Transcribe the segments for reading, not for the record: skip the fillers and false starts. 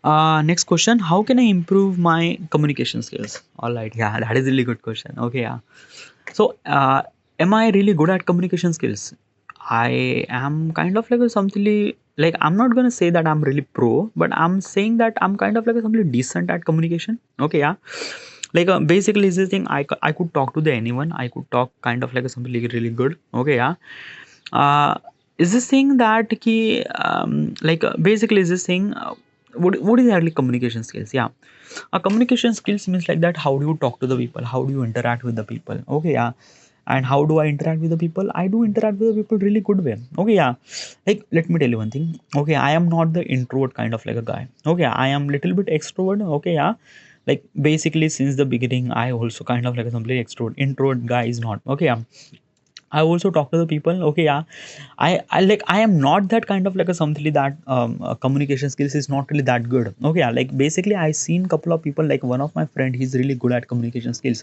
Next question: how can I improve my communication skills? All right, yeah, that is a really good question. Okay, yeah. So, am I really good at communication skills? I am kind of like a something like I'm not gonna say that I'm really pro, but I'm saying that I'm kind of like a something decent at communication. Okay, yeah. Like basically, is this thing I could talk to the anyone. I could talk kind of like a something really good. Okay, yeah. uh, is this thing that ki, basically is this thing what is actually communication skills? Yeah, communication skills means like that how do you talk to the people, how do you interact with the people? Okay, yeah. And how do I interact with the people? I do interact with the people really good way. Okay, yeah. Like let me tell you one thing. Okay, I am not the introvert kind of like a guy. Okay, I am little bit extrovert. Okay, yeah. Like basically since the beginning I also kind of like a complete extrovert. Introvert guy is not. Okay, yeah. I also talk to the people. Okay, yeah. I like I am not that kind of like a something that communication skills is not really that good. Okay, yeah. Like basically I seen couple of people, like one of my friend, he's really good at communication skills,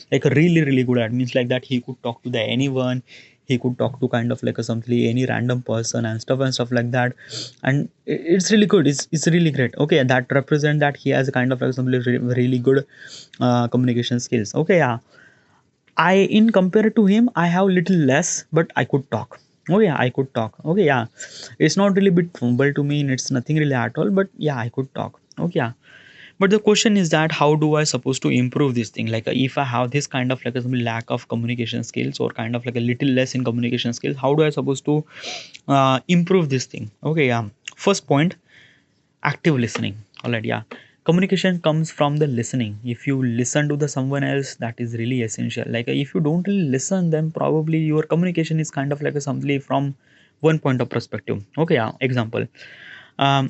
like really good at, means like that he could talk to the anyone, he could talk to kind of like a something any random person and stuff like that. And it's really good, it's really great. Okay, that represent that he has a kind of like something really good communication skills. Okay, yeah. I, in compared to him, I have little less, but I could talk. Oh yeah, I could talk. Okay, yeah. It's not really bit fumble to me, and it's nothing really at all. But yeah, I could talk. Okay, yeah. But the question is that how do I supposed to improve this thing? Like if I have this kind of like a some lack of communication skills or kind of like a little less in communication skills, how do I supposed to improve this thing? Okay, yeah. First point, active listening. All right, yeah. Communication comes from the listening. If you listen to the someone else, that is really essential. Like if you don't really listen, then probably your communication is kind of like a something from one point of perspective. Okay, yeah. Example,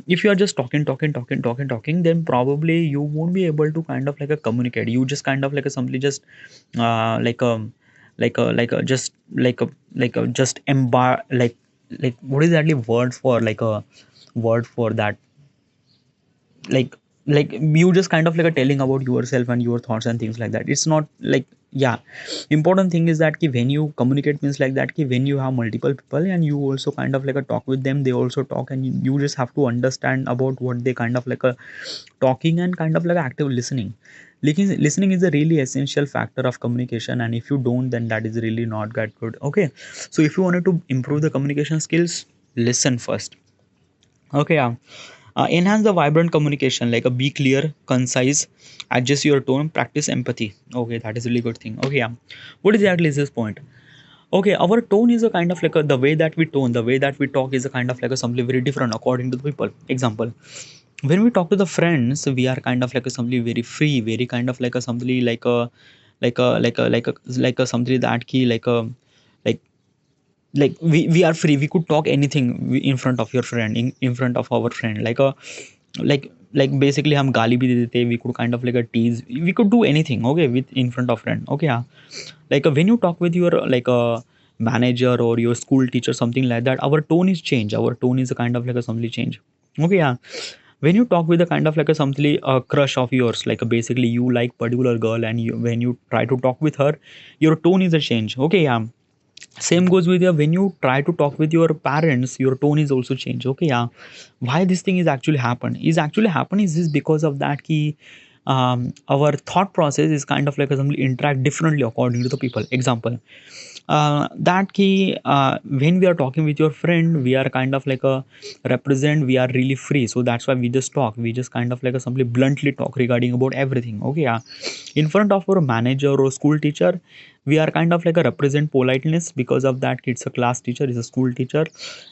if you are just talking, then probably you won't be able to kind of like a communicate. You just kind of like a something just uh, like a just just like what is actually word for like a word for that, like you just kind of like a telling about yourself and your thoughts and things like that. It's not like, yeah. Important thing is that ki when you communicate means like that ki when you have multiple people and you also kind of like a talk with them, they also talk, and you just have to understand about what they kind of like a talking and kind of like active listening. Listening is a really essential factor of communication, and if you don't, then that is really not that good. Okay, so if you wanted to improve the communication skills, listen first. Okay, yeah. Enhance the vibrant communication, like a be clear, concise, adjust your tone, practice empathy. Okay, that is a really good thing. Okay, yeah. What exactly is this point? Okay, our tone is a kind of like a, the way that we tone, the way that we talk is a kind of like a something very different according to the people. Example, when we talk to the friends, we are kind of like a something very free, very kind of like a something like a something that key like we are free, we could talk anything in front of your friend, in front of our friend, basically हम गाली भी दे देते, we could kind of like a tease, we could do anything. Okay, with in front of friend. Okay, yeah. Like when you talk with your like a manager or your school teacher, something like that, our tone is change, our tone is a kind of like a something change. Okay, yeah. When you talk with a kind of like a something a crush of yours, like basically you like particular girl, and you, when you try to talk with her, your tone is a change. Okay, yeah. Same goes with your, when you try to talk with your parents, your tone is also changed. Okay, yeah. Why this thing is actually happen is this because of that key. Our thought process is kind of like a something interact differently according to the people. Example, that key, when we are talking with your friend, we are kind of like a represent, we are really free, so that's why we just talk, we just kind of like a simply bluntly talk regarding about everything. Okay, yeah. In front of our manager or school teacher, we are kind of like a represent politeness, because of that it's a class teacher, is a school teacher.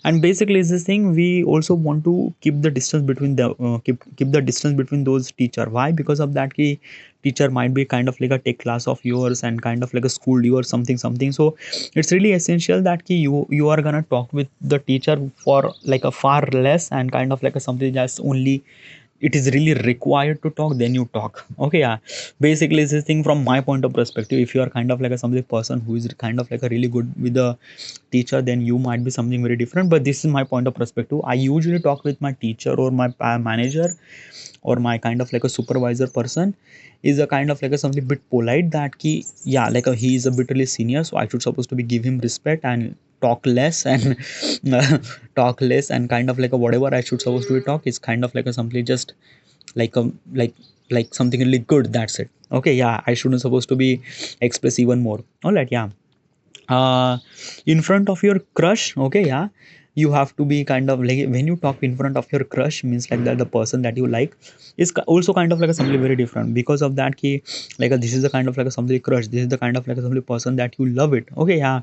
And basically is this thing, we also want to keep the distance between the keep the distance between those teacher. Why? Because of that key, teacher might be kind of like a take class of yours and kind of like a school you or something. So it's really essential that key you are gonna talk with the teacher for like a far less, and kind of like a something that's only it is really required to talk, then you talk. Okay, yeah. Basically this thing from my point of perspective, if you are kind of like a something person who is kind of like a really good with the teacher, then you might be something very different. But this is my point of perspective. I usually talk with my teacher or my manager or my kind of like a supervisor person, is a kind of like a something bit polite, that key, yeah, like he is a bit really senior, so I should supposed to be give him respect and talk less and talk less, and kind of like a whatever I should supposed to be talk is kind of like a simply just like a like something really good, that's it. Okay, yeah, I shouldn't supposed to be express even more. All right, yeah. uh in front of your crush, okay, yeah, you have to be kind of like, when you talk in front of your crush, means like that the person that you like is also kind of like a something very different, because of that key, like this is the kind of like a somebody crush, this is the kind of like a somebody person that you love it, okay, yeah.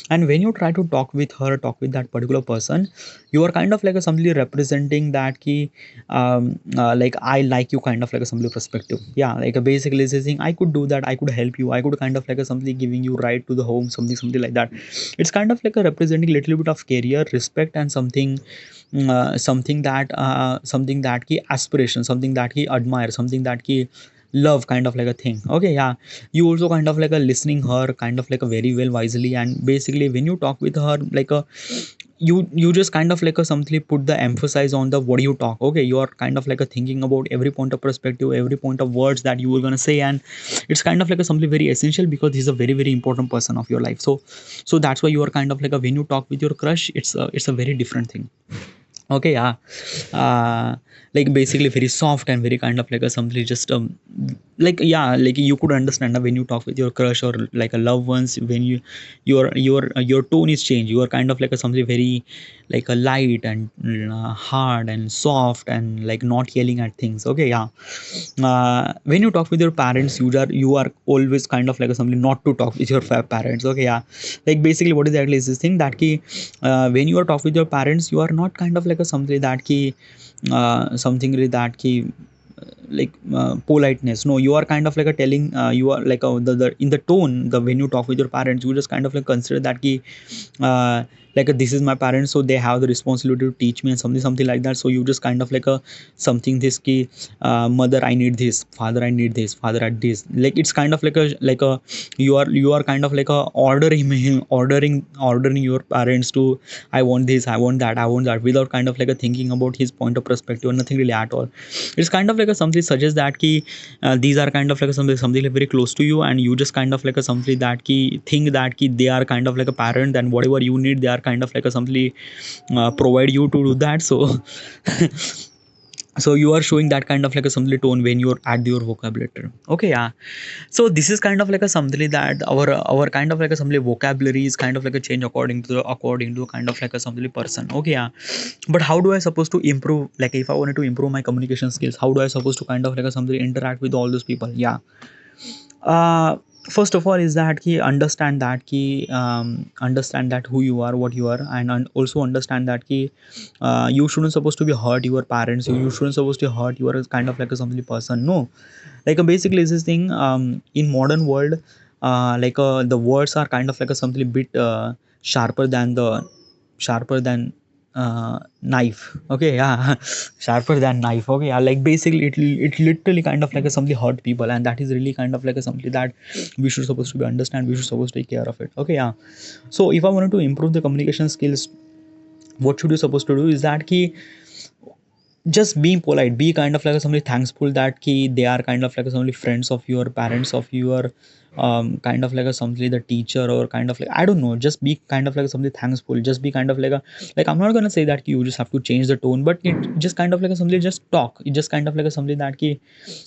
And when you try to talk with her, talk with that particular person, you are kind of like a somebody representing that key, like I like you kind of like a somebody perspective, yeah, like basically saying I could do that, I could help you, I could kind of like a something giving you right to the home, something like that. It's kind of like a representing little bit of career, respect, and something, something that he aspiration, something that he admire, something that he love kind of like a thing, okay, yeah. You also kind of like a listening her kind of like a very well wisely, and basically when you talk with her like a, you just kind of like a something put the emphasis on the what you talk, okay, you are kind of like a thinking about every point of perspective, every point of words that you were gonna say, and it's kind of like a something very essential, because he's a very very important person of your life. So that's why you are kind of like a, when you talk with your crush, it's a very different thing, okay, yeah. uh like basically very soft and very kind of like a something just like, yeah, like you could understand that when you talk with your crush or like a loved ones, when your tone is changed, you are kind of like a something very like a light and hard and soft and like not yelling at things, okay, yeah. When you talk with your parents, you are always kind of like a something not to talk with your parents, okay, yeah. Like basically what exactly is this thing that key, when you are talk with your parents, you are not kind of like a something that key, something really that key, like politeness, no, you are kind of like a telling, you are like the in the tone, the when you talk with your parents, you just kind of like consider that key, uh, like this is my parents, so they have the responsibility to teach me and something like that. So you just kind of like a something this key, mother I need this, father I need this, father at this, like it's kind of like a you are kind of like a ordering your parents to, I want this, I want that, I want that, without kind of like a thinking about his point of perspective or nothing really at all. It's kind of like a something suggests that key, these are kind of like a something like very close to you, and you just kind of like a something that key think that key they are kind of like a parent, and whatever you need they are kind of like a something, provide you to do that. So so you are showing that kind of like a something tone when you're at your vocabulary, okay, yeah. So this is kind of like a something that our kind of like a something vocabulary is kind of like a change according to kind of like a something person, okay, yeah. But how do I supposed to improve, like if I wanted to improve my communication skills, how do I supposed to kind of like a something interact with all those people, yeah. uh First of all is that key, understand that key, understand that who you are, what you are, and also understand that key, you shouldn't supposed to be hurt your parents, you shouldn't supposed to hurt your kind of like a something person, no. Like basically is this thing, in modern world, the words are kind of like a something bit sharper than the sharper than knife, okay, yeah. Sharper than knife, okay, yeah. Like basically it literally kind of like a something hurt people, and that is really kind of like a something that we should supposed to be understand, we should supposed to take care of it, okay, yeah. So if I wanted to improve the communication skills, what should you supposed to do is that key, just being polite, be kind of like somebody thankful that key they are kind of like somebody friends of your parents of your, kind of like a somebody the teacher, or kind of like I don't know, just be kind of like somebody thankful, just be kind of like a, like I'm not gonna say that you just have to change the tone, but it just kind of like a somebody just talk, it just kind of like a somebody that key.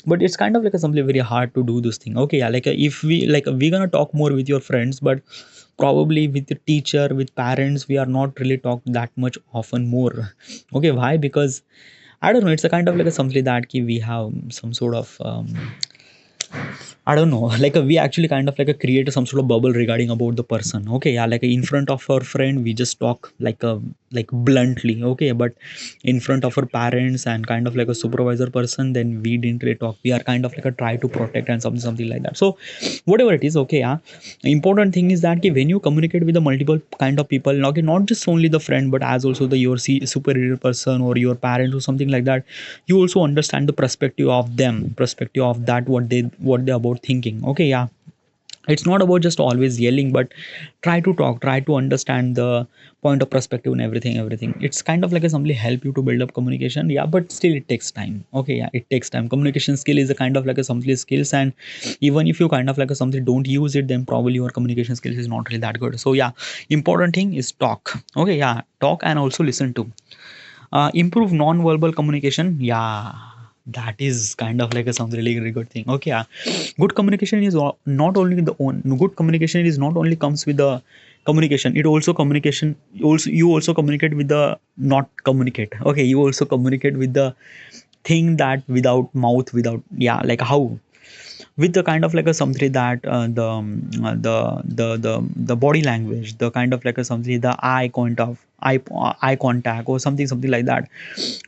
But it's kind of like a somebody very hard to do this thing, okay, yeah. Like if we like we're gonna talk more with your friends, but probably with the teacher, with parents, we are not really talk that much often more. Okay, why? Because I don't know. It's a kind of like a something that we have some sort of, I don't know. Like we actually kind of like a create some sort of bubble regarding about the person. Okay, yeah. Like in front of our friend, we just talk like a like bluntly. Okay, but in front of our parents and kind of like a supervisor person, then we didn't really talk. We are kind of like a try to protect and something like that. So whatever it is, okay, yeah. Important thing is that when you communicate with the multiple kind of people, okay, not just only the friend, but as also the your superior person or your parents or something like that, you also understand the perspective of them, perspective of that what they about thinking, okay, yeah. It's not about just always yelling, but try to talk, try to understand the point of perspective and everything. It's kind of like a something help you to build up communication, yeah, but still it takes time, okay, yeah. It takes time. Communication skill is a kind of like a something skills, and even if you kind of like a something don't use it, then probably your communication skills is not really that good. So yeah, important thing is talk, okay, yeah. Talk and also listen to, improve non-verbal communication, yeah. that is kind of like a some really, really good thing. Okay, yeah. Good communication is not only the own good communication is not only comes with the communication, it also communication also you also communicate with the not communicate. Okay, you also communicate with the thing that without mouth, without, yeah, like how, with the kind of like a something that the body language, the kind of like a something, the eye contact or something like that.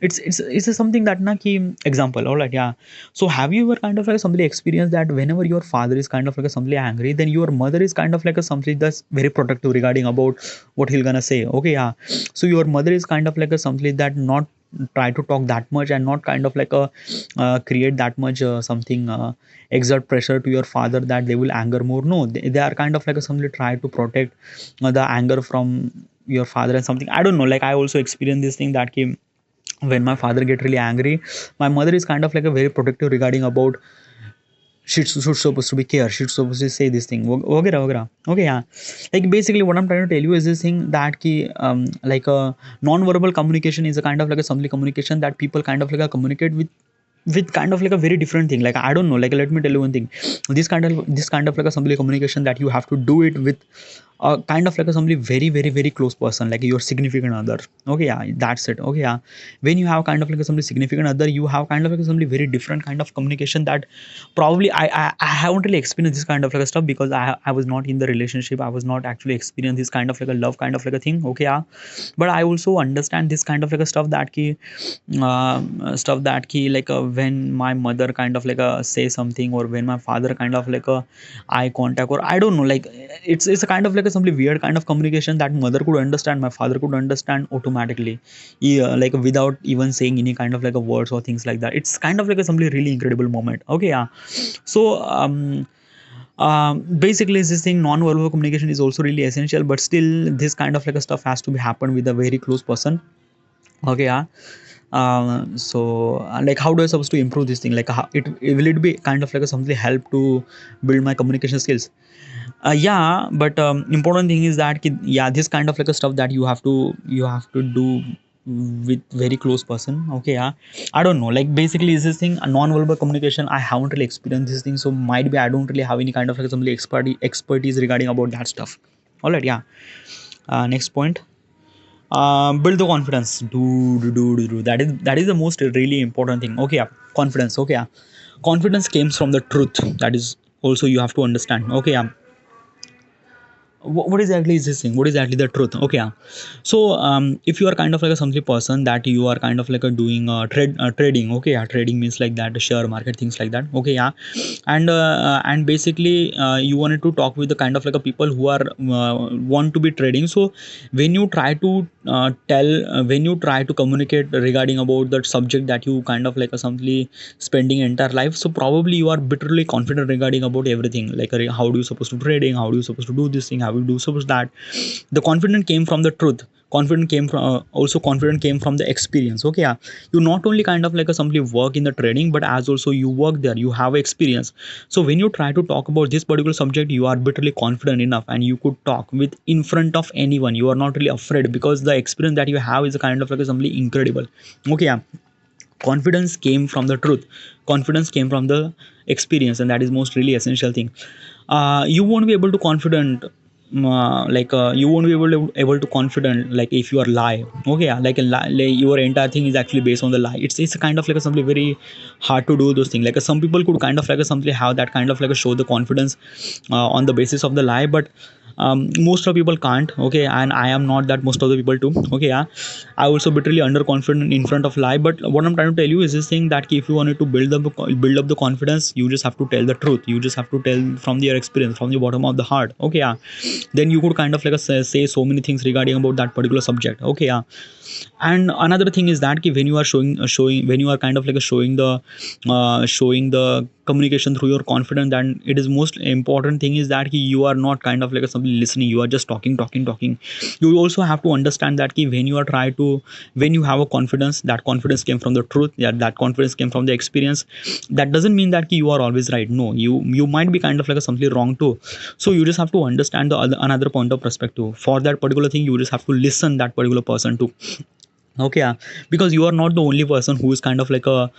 It's a something that na ki example, all right, yeah. So have you ever kind of like somebody experience that whenever your father is kind of like a somebody angry, then your mother is kind of like a something that's very protective regarding about what he'll gonna say. Okay, yeah. So your mother is kind of like a something that not try to talk that much and not kind of like a create that much something exert pressure to your father that they will anger more. No, they are kind of like a somebody try to protect the anger from your father and something. I don't know, like I also experienced this thing that came when my father get really angry, my mother is kind of like a very protective regarding about she's supposed to be care, she's supposed to say this thing, वगैरह वगैरह. Okay, yeah. Like basically what I'm trying to tell you is this thing that ki like a non-verbal communication is a kind of like a something communication that people kind of like a communicate with kind of like a very different thing. Like I don't know, like let me tell you one thing, this kind of like a somebody communication that you have to do it with kind of like a somebody very very very close person, like your significant other. Okay, yeah, that's it. Okay, yeah. When you have kind of like a somebody significant other, you have kind of like a somebody very different kind of communication that probably I haven't really experienced this kind of like a stuff because I was not in the relationship, I was not actually experienced this kind of like a love kind of like a thing. Okay, yeah. But I also understand this kind of like a stuff that ki like when my mother kind of like say something, or when my father kind of like a eye contact, or I don't know, like it's a kind of like a simply weird kind of communication that mother could understand, my father could understand automatically, yeah, like without even saying any kind of like a words or things like that. It's kind of like a simply really incredible moment. Okay, yeah. So basically is this thing, non-verbal communication is also really essential, but still this kind of like a stuff has to be happen with a very close person. Okay, yeah. So like how do I supposed to improve this thing, like how will it be kind of like a something help to build my communication skills? Yeah, but important thing is that yeah, this kind of like a stuff that you have to do with very close person. Okay, yeah. I don't know, like basically is this thing a non-verbal communication, I haven't really experienced this thing, so might be I don't really have any kind of like some expertise regarding about that stuff. All right, yeah. Next point, build the confidence. Do that is the most really important thing. Okay, yeah. Confidence. Okay, yeah. Confidence comes from the truth, that is also you have to understand. Okay, yeah. What exactly is this thing, what is exactly the truth? Okay, yeah. So if you are kind of like a something person that you are kind of like a doing trading. Okay, yeah. Trading means like that, share market, things like that. Okay, yeah. And basically you wanted to talk with the kind of like a people who are want to be trading. So when you try to when you try to communicate regarding about that subject that you kind of like a something spending entire life, so probably you are bitterly confident regarding about everything, like how do you supposed to trading, how do you supposed to do this thing, how you do suppose that. The confidence came from the truth, confidence came from also confidence came from the experience. Okay, yeah. You not only kind of like a simply work in the trading, but as also you work there, you have experience. So when you try to talk about this particular subject, you are bitterly confident enough and you could talk with in front of anyone, you are not really afraid because the experience that you have is a kind of like a something incredible. Okay, yeah. Confidence came from the truth, confidence came from the experience, and that is most really essential thing. You won't be able to confident you won't be able to confident like if you are lie. Okay, yeah. Like a lie, like your entire thing is actually based on the lie. It's a kind of like a something very hard to do those things. Like some people could kind of like a something have that kind of like a show the confidence on the basis of the lie, but most of people can't. Okay, and I am not that most of the people too. Okay, yeah. I also bitterly underconfident in front of lie, but what I'm trying to tell you is this thing that if you wanted to build up the confidence, you just have to tell the truth, you just have to tell from your experience, from the bottom of the heart. Okay, yeah. Then you could kind of like say so many things regarding about that particular subject. Okay, yeah. And another thing is that when you are showing when you are kind of like showing the communication through your confidence, then it is most important thing is that you are not kind of like somebody listening, you are just talking. You also have to understand that when you are try to when you have a confidence, that confidence came from the truth, that confidence came from the experience. That doesn't mean that you are always right. No, you might be kind of like something wrong too. So you just have to understand the another point of perspective. For that particular thing, you just have to listen that particular person too. Okay, yeah, because you are not the only person who is kind of like a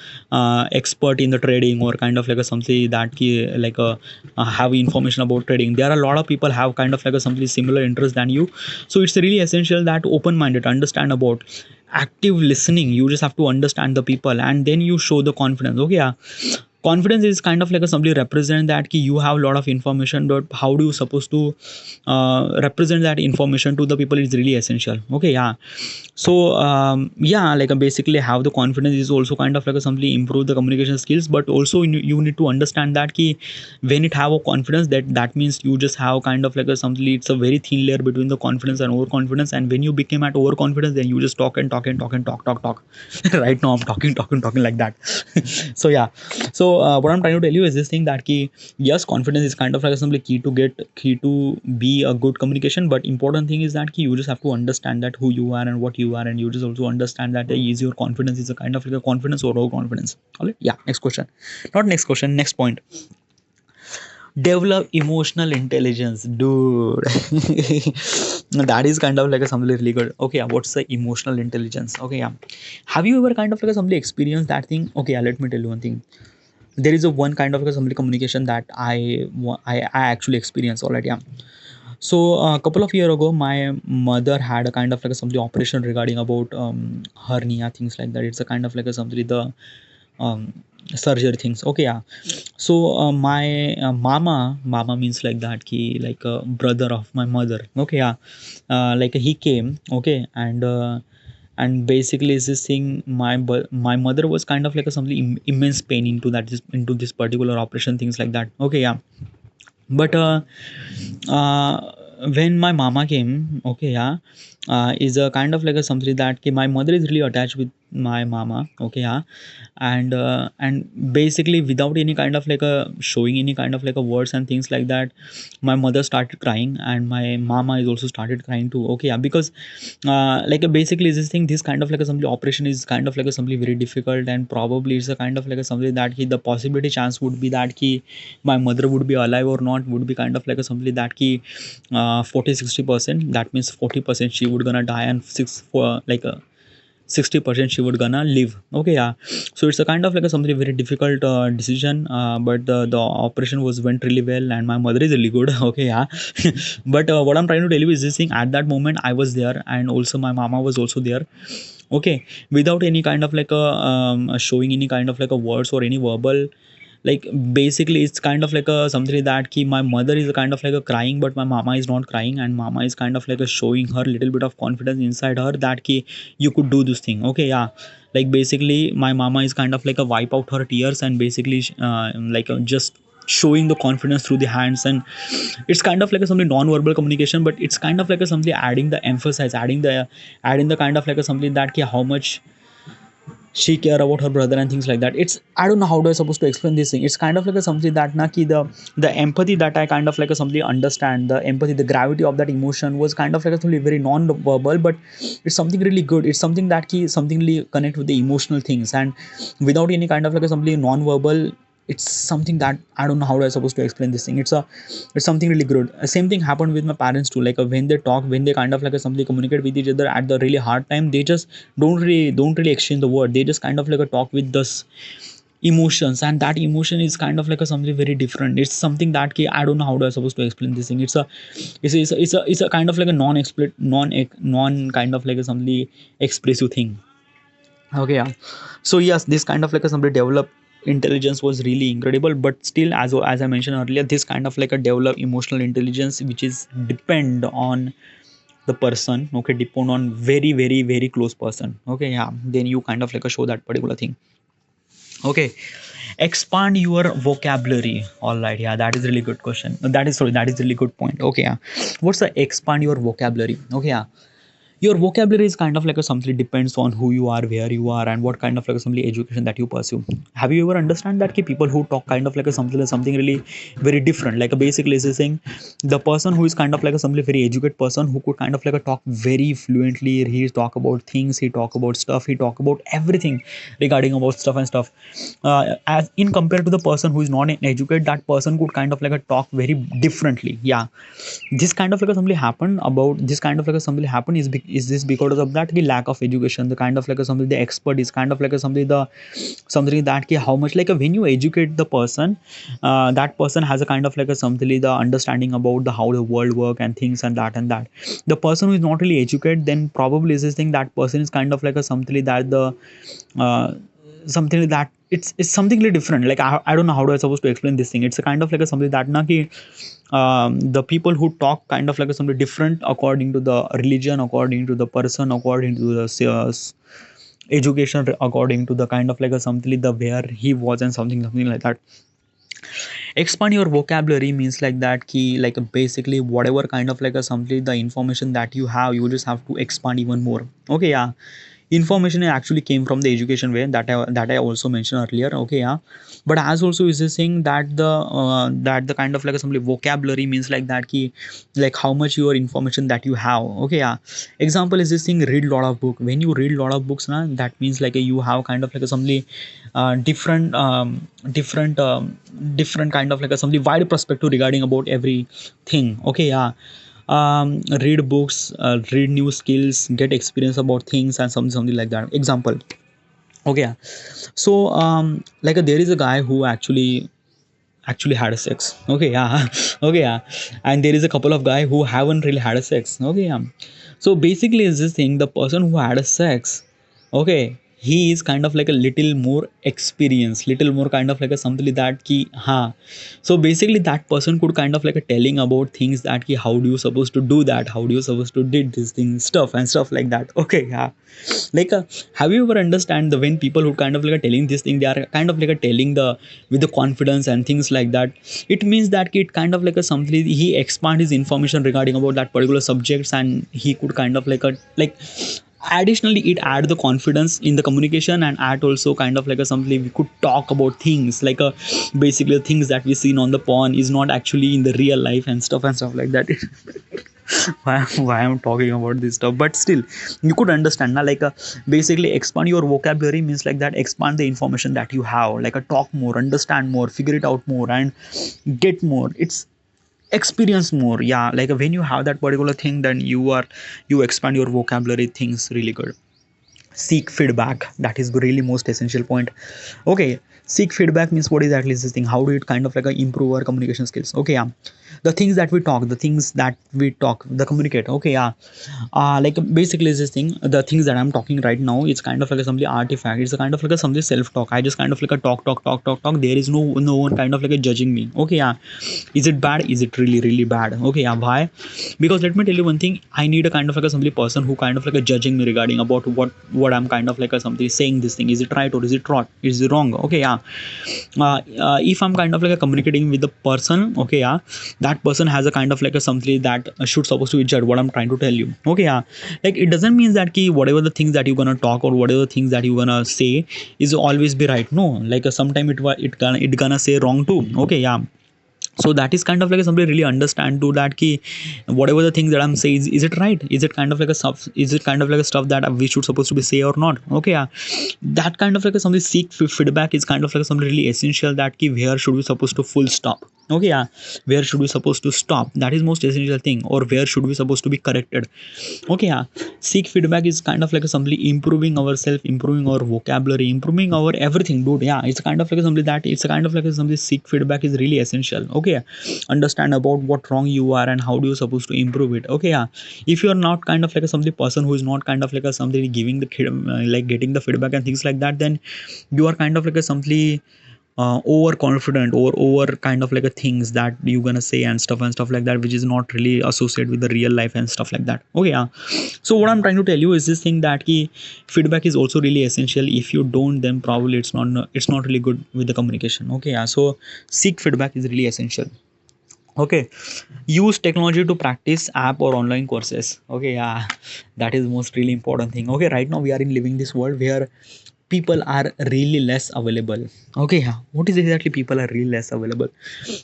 expert in the trading, or kind of like a something that like a have information about trading. There are a lot of people have kind of like a something similar interest than you. So it's really essential that open minded, understand about active listening. You just have to understand the people, and then you show the confidence. Okay, yeah, confidence is kind of like a somebody represent that ki you have a lot of information, but how do you supposed to represent that information to the people is really essential. Okay, yeah. So yeah, like basically have the confidence is also kind of like a something improve the communication skills, but also you need to understand that ki when it have a confidence, that means you just have kind of like a something, it's a very thin layer between the confidence and overconfidence, and when you became at overconfidence, then you just talk and talk and talk and talk. Right now I'm talking like that. So yeah, so what I'm trying to tell you is this thing that ki yes, confidence is kind of like simply key to be a good communication, but important thing is that ki you just have to understand that who you are and what you are, and you just also understand that is your confidence is a kind of like a confidence or overconfidence. All right, yeah, next question, not next question, next point. Develop emotional intelligence, dude. That is kind of like a something really good. Okay, yeah, what's the emotional intelligence? Okay, yeah, have you ever kind of like a somebody experienced that thing? Okay, yeah, let me tell you one thing. There is a one kind of like a somebody communication that I actually experienced already. Yeah. So a couple of years ago, my mother had a kind of like a something operation regarding about hernia, things like that. It's a kind of like a something the um, surgery things. Okay, yeah. So my mama means like that ki like a brother of my mother. Okay, yeah. Like he came. Okay, and basically is this thing, my mother was kind of like a something immense pain into this particular operation, things like that. Okay, yeah. But uh, when my mama came, okay, yeah, is a kind of like a something that ki my mother is really attached with my mama. Okay, yeah. And basically without any kind of like a showing any kind of like a words and things like that, my mother started crying, and my mama is also started crying too. Okay, yeah, because like basically this thing, this kind of like a something operation is kind of like a something very difficult, and probably it's a kind of like a something that the possibility chance would be that my mother would be alive or not would be kind of like a something that 40-60%, that means 40% she would gonna die, and 60% she would gonna live. Okay, yeah. So it's a kind of like a something very difficult decision, but the operation was went really well, and my mother is really good. Okay, yeah. But what I'm trying to tell you is this thing, at that moment I was there, and also my mama was also there. Okay, without any kind of like a showing any kind of like a words or any verbal, like basically it's kind of like a something that ki my mother is a kind of like a crying, but my mama is not crying, and mama is kind of like a showing her little bit of confidence inside her that ki you could do this thing. Okay, yeah. Like basically my mama is kind of like a wipe out her tears, and basically like just showing the confidence through the hands, and it's kind of like a something non-verbal communication, but it's kind of like a something adding the emphasis, adding the kind of like a something that ki how much she care about her brother and things like that. It's, I don't know how do I supposed to explain this thing. It's kind of like a something that na ki the empathy that I kind of like a something understand, the empathy, the gravity of that emotion was kind of like a something very non-verbal, but it's something really good. It's something that ki something really connect with the emotional things, and without any kind of like a something non-verbal, it's something that I don't know how I supposed to explain this thing. It's something really good. Same thing happened with my parents too. Like when they talk, when they kind of like something communicate with each other at the really hard time, they just don't really exchange the word. They just kind of like a talk with this emotions, and that emotion is kind of like a something very different. It's something that I don't know how do I supposed to explain this thing. It's a kind of like a non kind of like a something expressive thing. Okay, yeah. So yes, this kind of like a somebody develop intelligence was really incredible, but still, as I mentioned earlier, this kind of like a develop emotional intelligence, which is depend on the person. Okay, depend on very close person. Okay, yeah, then you kind of like a show that particular thing. Okay, expand your vocabulary. All right, yeah, that is really good question. That is really good point. Okay, yeah, what's the expand your vocabulary? Okay, yeah, your vocabulary is kind of like a something depends on who you are, where you are, and what kind of like a something education that you pursue. Have you ever understand that people who talk kind of like a something really very different, like a basically is saying the person who is kind of like a something very educated person who could kind of like a talk very fluently, he talk about things, he talk about stuff, he talk about everything regarding about stuff and stuff, as in compared to the person who is not educated, that person could kind of like a talk very differently. Yeah, this kind of like a something happened about this kind of like a something happened is this because of that the lack of education, the kind of like a something the expert is kind of like a something the something that ki how much like a, when you educate the person, that person has a kind of like a something the understanding about the how the world work and things and that the person who is not really educated, then probably is this thing that person is kind of like a something that the uh, something that it's something really different. Like I don't know how do I supposed to explain this thing. It's a kind of like a something that na ki, the people who talk kind of like a something different according to the religion, according to the person, according to the education, according to the kind of like a something the where he was and something like that. Expand your vocabulary means like that key, like basically whatever kind of like a something the information that you have, you just have to expand even more. Okay, yeah, information actually came from the education way that I also mentioned earlier. Okay, yeah, but as also is this thing that the kind of like some vocabulary means like that key, like how much your information that you have. Okay, yeah, example is this thing, read lot of book. When you read lot of books na, that means like you have kind of like a something different different kind of like a something wide perspective regarding about everything. Okay, yeah, read books, read new skills, get experience about things and something like that. Example, okay, yeah. So like there is a guy who actually had a sex. Okay, yeah. Okay, yeah, and there is a couple of guy who haven't really had a sex. Okay, yeah. So basically is this thing, the person who had a sex, okay, he is kind of like a little more experienced, little more kind of like a something that ki ha. So basically that person could kind of like a telling about things that ki how do you supposed to do that, how do you supposed to did this thing stuff and stuff like that. Okay, yeah, like have you ever understand the when people who kind of like telling this thing, they are kind of like telling the with the confidence and things like that. It means that it kind of like a something he expand his information regarding about that particular subjects, and he could kind of like a like additionally it add the confidence in the communication, and add also kind of like a something we could talk about things like basically the things that we seen on the porn is not actually in the real life and stuff like that. Why I'm talking about this stuff, but still you could understand now, like basically expand your vocabulary means like that expand the information that you have, like a talk more, understand more, figure it out more, and get more. It's experience more. Yeah, like when you have that particular thing, then you expand your vocabulary things really good. Seek feedback, that is really most essential point. Okay, seek feedback means what exactly is this thing, how do it kind of like improve our communication skills. Okay, yeah, the things that we talk, the communicate. Okay, yeah, like basically is this thing, the things that I'm talking right now, it's kind of like a something artifact, it's a kind of like a something self talk. I just kind of like a talk. There is no one kind of like a judging me. Okay, yeah, is it bad, is it really bad? Okay, yeah, why? Because let me tell you one thing, I need a kind of like a something person who kind of like a judging me regarding about what I'm kind of like a something saying this thing, is it right or is it wrong, is it wrong? Okay, yeah, if I'm kind of like a communicating with the person, okay, yeah, that person has a kind of like a something that should supposed to judge what I'm trying to tell you. Okay, yeah, like it doesn't mean that key whatever the things that you're gonna talk or whatever things that you're gonna say is always be right. No, like sometime it gonna say wrong too. Okay, yeah, so that is kind of like somebody really understand to that key whatever the things that I'm saying, is it right, is it kind of like a stuff, is it kind of like a stuff that we should supposed to be say or not. Okay, yeah, that kind of like a somebody seek feedback is kind of like something really essential, that key where should we supposed to full stop. Okay, yeah, where should we supposed to stop, that is most essential thing, or where should we supposed to be corrected. Okay, yeah, seek feedback is kind of like something improving ourselves, improving our vocabulary, improving our everything, dude. Yeah, it's kind of like something that it's a kind of like something seek feedback is really essential. Okay, understand about what wrong you are and how do you supposed to improve it. Okay, yeah, if you are not kind of like a something person who is not kind of like a something giving the like getting the feedback and things like that, then you are kind of like a something overconfident or over kind of like a things that you're gonna say and stuff like that, which is not really associated with the real life and stuff like that. Okay, yeah, so what I'm trying to tell you is this thing that key feedback is also really essential. If you don't, then probably it's not really good with the communication. Okay, yeah, so seek feedback is really essential. Okay, use technology to practice app or online courses. Okay, yeah, that is most really important thing. Okay, right now we are in living this world where people are really less available. Okay, yeah, what is exactly people are really less available.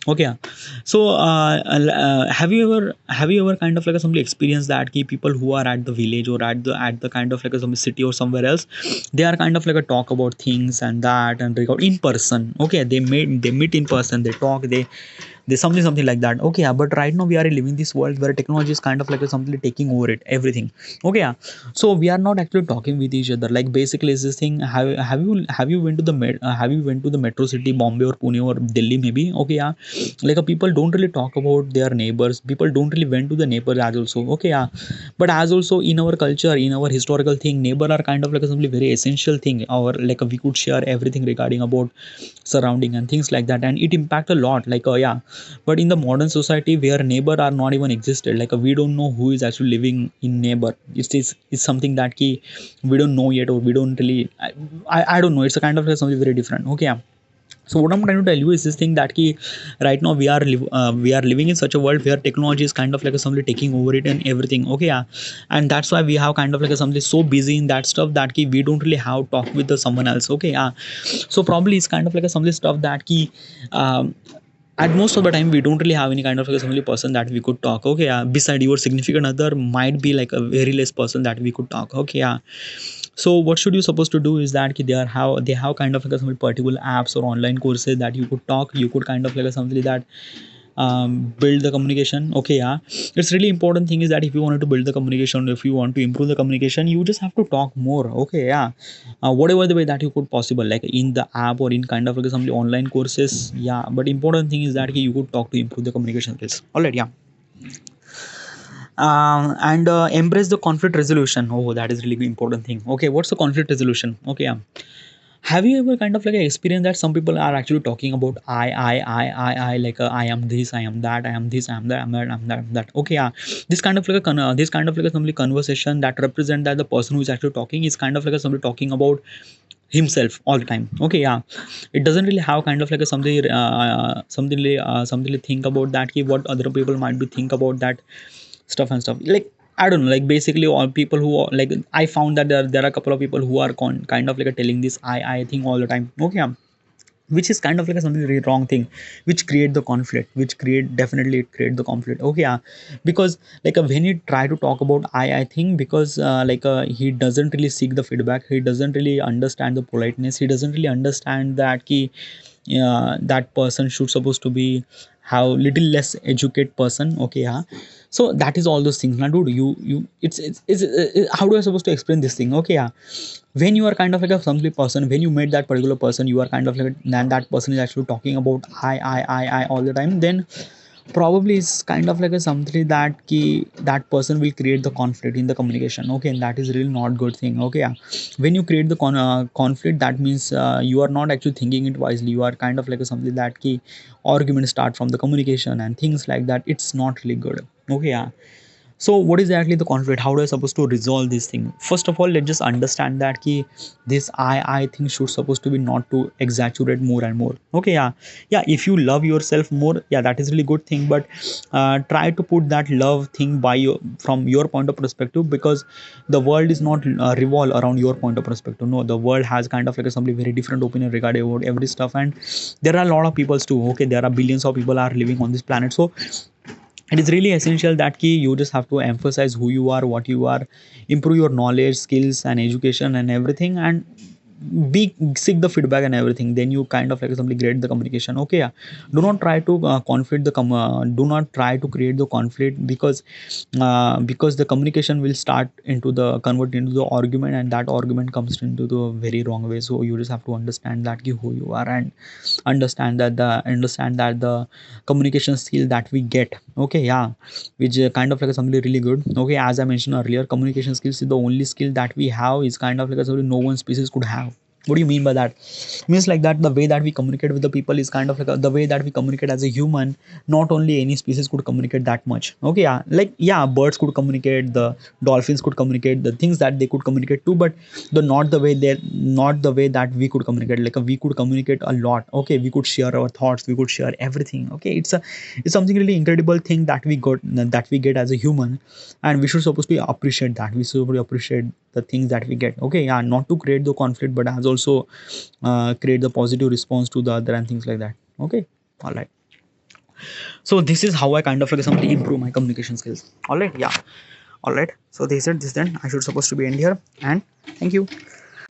Okay, yeah, so have you ever kind of like somebody experience that key people who are at the village or at the kind of like some city or somewhere else, they are kind of like a talk about things and that and record in person. Okay, they meet in person, they talk, they There's something like that. Okay, yeah, but right now we are living this world where technology is kind of like something taking over it everything. Okay, yeah. So we are not actually talking with each other. Like basically is this thing, have you went to the have you went to the metro city Bombay or Pune or Delhi maybe? Okay, yeah. Like people don't really talk about their neighbors, people don't really went to the neighbors as also. Okay, yeah. But as also in our culture, in our historical thing, neighbor are kind of like something very essential thing, or like we could share everything regarding about surrounding and things like that, and it impact a lot. Like yeah. But in the modern society where neighbor are not even existed, like we don't know who is actually living in neighbor. It's something that key we don't know yet, or we don't really I don't know. It's a kind of like something very different. Okay, yeah. So what I'm trying to tell you is this thing that key right now we are living in such a world where technology is kind of like a somebody taking over it and everything. Okay, yeah. And that's why we have kind of like a somebody so busy in that stuff that key we don't really have talk with the someone else. Okay, yeah. So probably it's kind of like a somebody stuff that key at most of the time we don't really have any kind of like a family person that we could talk. Okay, yeah. Beside your significant other might be like a very less person that we could talk. Okay, yeah. So what should you supposed to do is that they have kind of like a some particular apps or online courses that you could talk, you could kind of like a something that build the communication. Okay, yeah. It's really important thing is that if you wanted to build the communication, if you want to improve the communication, you just have to talk more. Okay, yeah. Whatever the way that you could possible, like in the app or in kind of like some online courses. Yeah, but important thing is that you could talk to improve the communication skills. All right, yeah. And embrace the conflict resolution. Oh, that is really important thing. Okay, what's the conflict resolution? Okay, yeah. Have you ever kind of like experienced that some people are actually talking about I, like I am this, I am that, I am this, I am that, I'm that, I'm that, I'm that. Okay, yeah. This kind of like this kind of like a somebody conversation that represent that the person who is actually talking is kind of like a somebody talking about himself all the time. Okay, yeah. It doesn't really have kind of like a something to think about that. What other people might be think about that stuff and stuff. Like I don't know, like basically all people who are like I found that there are a couple of people who are kind of like telling this I think all the time. Okay, yeah. Which is kind of like a something really wrong thing, which create the conflict, which create definitely it create the conflict. Okay, yeah. Because like when he try to talk about I think because he doesn't really seek the feedback, he doesn't really understand the politeness, he doesn't really understand that that person should supposed to be have little less educated person. Okay, yeah. So that is all those things now, dude. It's how do I supposed to explain this thing? Okay, yeah. When you are kind of like a somebody person, when you met that particular person, you are kind of like that person is actually talking about I all the time, then probably it's kind of like a something that person will create the conflict in the communication. Okay, and that is really not good thing. Okay, yeah. When you create the conflict, that means you are not actually thinking it wisely, you are kind of like a something that key argument start from the communication and things like that. It's not really good. Okay, yeah. So what is actually the conflict? How do I supposed to resolve this thing? First of all, let's just understand that this I think should supposed to be not to exaggerate more and more. Okay, yeah. Yeah, if you love yourself more, yeah, that is really good thing. But try to put that love thing by your from your point of perspective, because the world is not revolve around your point of perspective. No, the world has kind of like a somebody very different opinion regarding about every stuff, and there are a lot of people too. Okay, there are billions of people are living on this planet. So it is really essential that key you just have to emphasize who you are, what you are, improve your knowledge, skills and education and everything, and be seek the feedback and everything. Then you kind of like something great the communication. Okay, yeah. Do not try to conflict the do not try to create the conflict, because the communication will start into the convert into the argument, and that argument comes into the very wrong way. So you just have to understand that who you are, and understand that the communication skill that we get. Okay, yeah. Which kind of like something really good. Okay, as I mentioned earlier, communication skills is the only skill that we have, is kind of like something no one species could have. What do you mean by that? Means like that the way that we communicate with the people is kind of like the way that we communicate as a human. Not only any species could communicate that much. Okay, yeah. Like yeah, birds could communicate, the dolphins could communicate, the things that they could communicate too, but not the way that we could communicate. Like we could communicate a lot. Okay, we could share our thoughts, we could share everything. Okay, it's something really incredible thing that we get as a human, and we should supposed to appreciate that. We should appreciate the things that we get. Okay, yeah. Not to create the conflict, but as also create the positive response to the other and things like that. Okay, all right. So this is how I kind of like something improve my communication skills. All right, yeah. All right. So they said this, then I should supposed to be end here, and thank you.